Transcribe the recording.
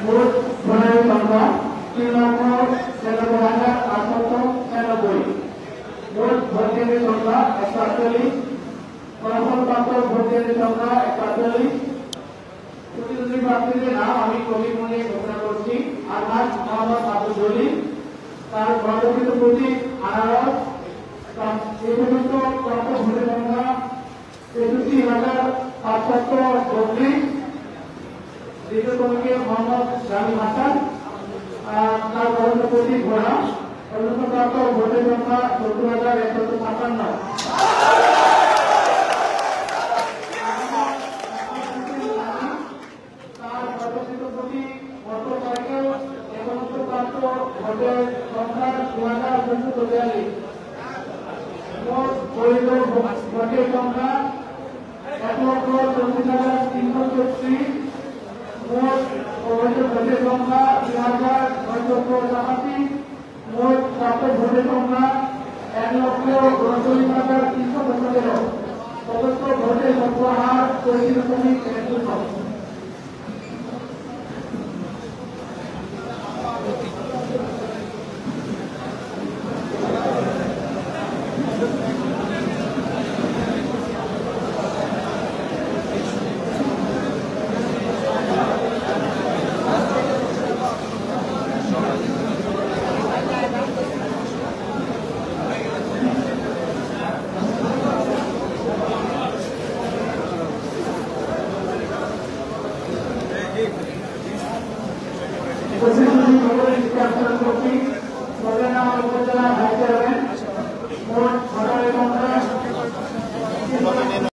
মোট ভোটার সংখ্যা 3,93,896। মোট ভোট কেন্দ্রের সংখ্যা 148। ফলাফলপ্রাপ্ত ভোট কেন্দ্রের সংখ্যা 148। প্রতিদ্বন্দ্বী প্রার্থীদের নাম আমি ক্রমিক মনে ঘোষণা করছি। আলহাজ মোহাম্মদ আব্দুল জলিল, তার বর্গকৃত প্রতীক আনারস। এই পর্যন্ত প্রাপ্ত ভোটের সংখ্যা 63,532। দ্বিতীয় ক্রমিকে মোহাম্মদ জামিল হাসান, তার বর্গকৃত প্রতীক ঘোড়া। পর্যন্ত প্রাপ্ত ভোটের সংখ্যা 70,156। ভোটের সংখ্যা 2,242। মোট বৈধ ভোটের সংখ্যা 1,24,334। মোট অবৈধ ভোটের সংখ্যা 2,987। মোট প্রাপ্ত ভোটের সংখ্যা 1,39,317। প্রদত্ত ভোটের সংখ্যা হার 35.1।